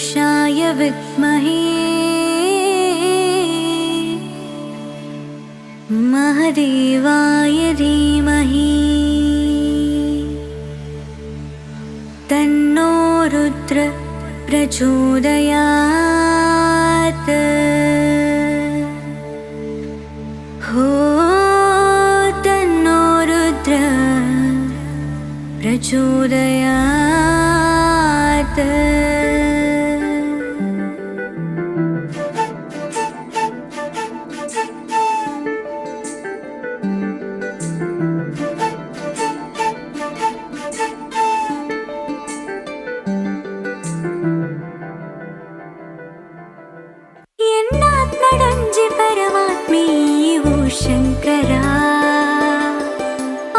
पुरुषाय विद्महे महादेवाय धीमहि तन्नो रुद्र प्रचोदयात्। हो तन्नो रुद्र प्रचोदयात्। ಎನ್ನಾತ್ಮಡಂಜಿ ಪರಮಾತ್ಮೇ ಓ ಶಂಕರ,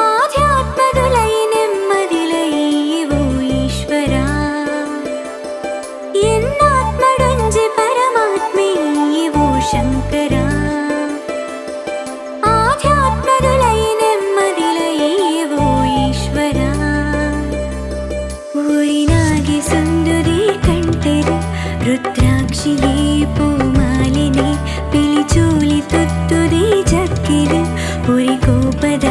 ಆಧ್ಯಾತ್ಮದುಲೈ ನೆಮ್ಮದಿಲೈ ಓ ಈಶ್ವರ. ಎನ್ನಾತ್ಮಡಂಜಿ ಪರಮಾತ್ಮೇ ಓ ಶಂಕರ, ಆಧ್ಯಾತ್ಮದುಲೈ ನೆಮ್ಮದಿಲೈ ಓ ಈಶ್ವರ. ಊರಿನಾಗೆ ಸುಂದರಿ ಕಂಠೆರೆ ರುದ್ರಾಕ್ಷಿಯೇ ಪೂಮಾಲಿನಿ ಪಿಲಿಚೂಲಿ ತುತ್ತುದಿ ಜಕ್ಕಿರು ಉರಿ ಕೋಪದ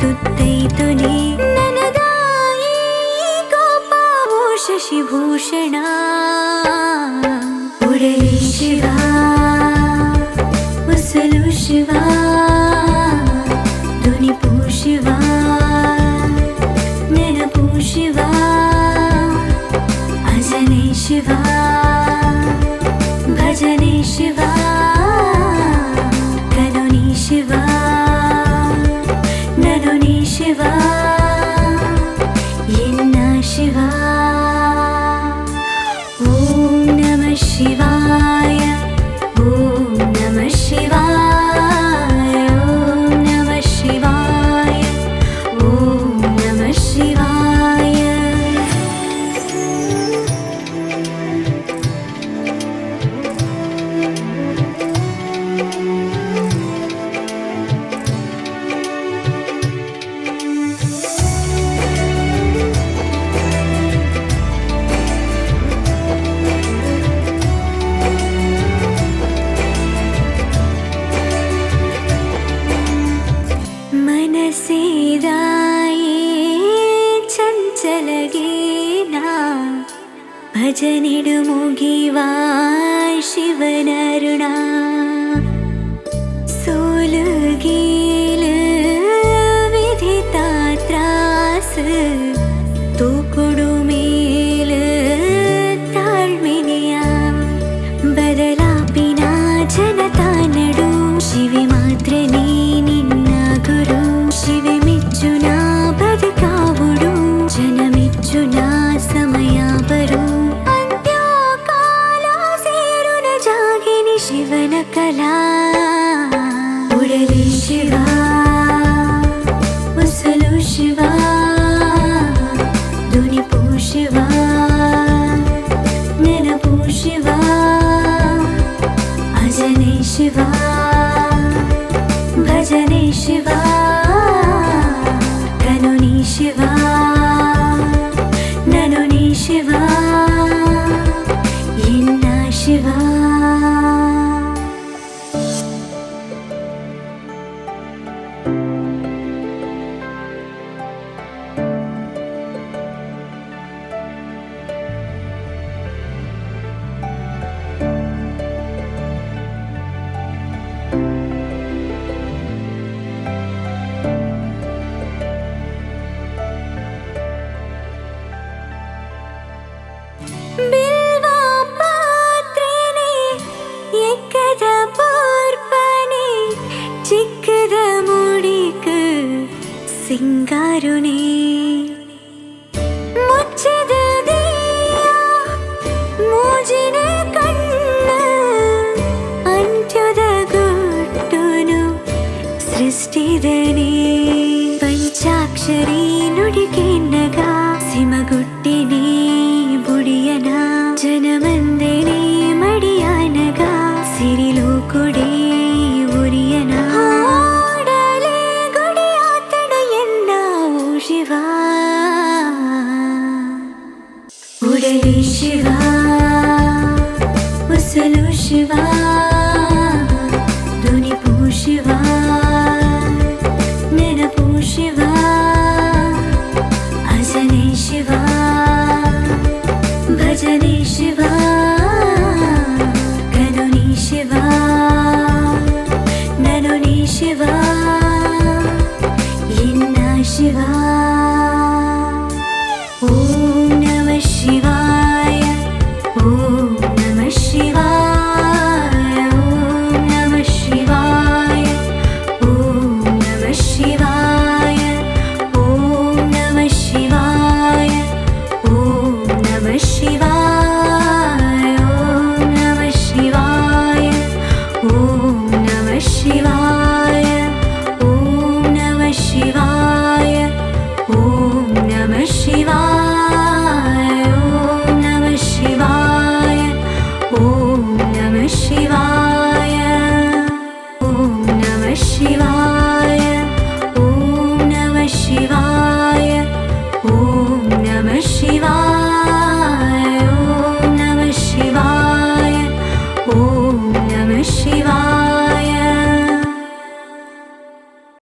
ತುತ್ತೈತುನಿ ನನದಾಯಿ ಕೋಪವೋ ಶಶಿಭೂಷಣ. ಉಡಲಿ ಶಿವ ಉಸಲು ಶಿವ ಧ್ವನಿಪೂ ಶಿವ ನೆನಪೂ ಶಿವ ಅಜನೇ ಶಿವ ಭಜನೆ ಶಿವ ಕರುಣಿ ಶಿವ ನರುಣಿ ಶಿವ ಎನ್ನ ಶಿವ. ಓಂ ನಮಃ ಶಿವಾಯ ಓಂ ನಮಃ ಶಿವಾಯ ಓಂ ನಮಃ ಶಿವಾಯ ಓಂ ನಮಃ ಶಿವಾಯ. ಮನಸೇದಾಯೇ ಚಂಚಲಗೇನಾ ಭಜನಿಡು ಮುಗಿವಾ ಶಿವನರುಣ. ಸೋಲುಗೇಲು ವಿಧಿತ ತ್ರಾಸು ತೂಕುಡು ಮೇಲು ತಾಳ್ಮೆನೆಯ ಬದಲಾಪಿನ ಜನತಾ ನಡು ಶಿವೆ ಮಾತ್ರ ನೀ ನಿನ್ನ ಗುರು. ಶಿವೆ ಮೆಚ್ಚುನ ಬದುಕಾವುಡು ಜನ ಮೆಚ್ಚುನ ಸಮಯ ಬರು. ಅಂತ್ಯಕಾಲ ಸೇರುನ ಜಾಗಿನಿ ಶಿವನ ಕಲಾ. ಉಡಲಿ ಶಿವ ಉಸಲು ಶಿವ ಧ್ವನಿಪೂ ಶಿವ ನೆನಪೂ ಶಿವ ಅಜನೇ ಶಿವ ಭಜನೆ ಶಿವ ಕರುಣಿ ಶಿವ ನರುಣಿ ಶಿವ ಎನ್ನ ಶಿವ. ಬಿಲ್ವ ಪಾತ್ರೆನೆ ಎಕ್ಕದ ಪೋರ್ಪನೆ ಚಿಕ್ಕದ ಮೂಡಿಕ ಸಿಂಗಾರುನೇ ಮುಚ್ಚಿದ ದಿಯ ಮೋಜಿನ ಕಣ್ಣ ಅಂತ್ಯದ ಗುಟ್ಟುನು ಸೃಷ್ಟಿದನೇ. ಪಂಚಾಕ್ಷರಿ ನುಡಿಗೆ ನಗ ಸಿಮಗುಟ್ಟಿನೇ ಬುಡಿಯನ ಜನಮಂದನೆ ಮಡಿಯಾನಗ ಸಿರಿಲು ಕೊಡೆ ಉರಿಯನ. ಹಾಡಲೆ ಗುಡಿಯಾತಡ ಎನ್ನ ಓ ಶಿವ. ಉಡಲಿ ಶಿವ ಶಿವ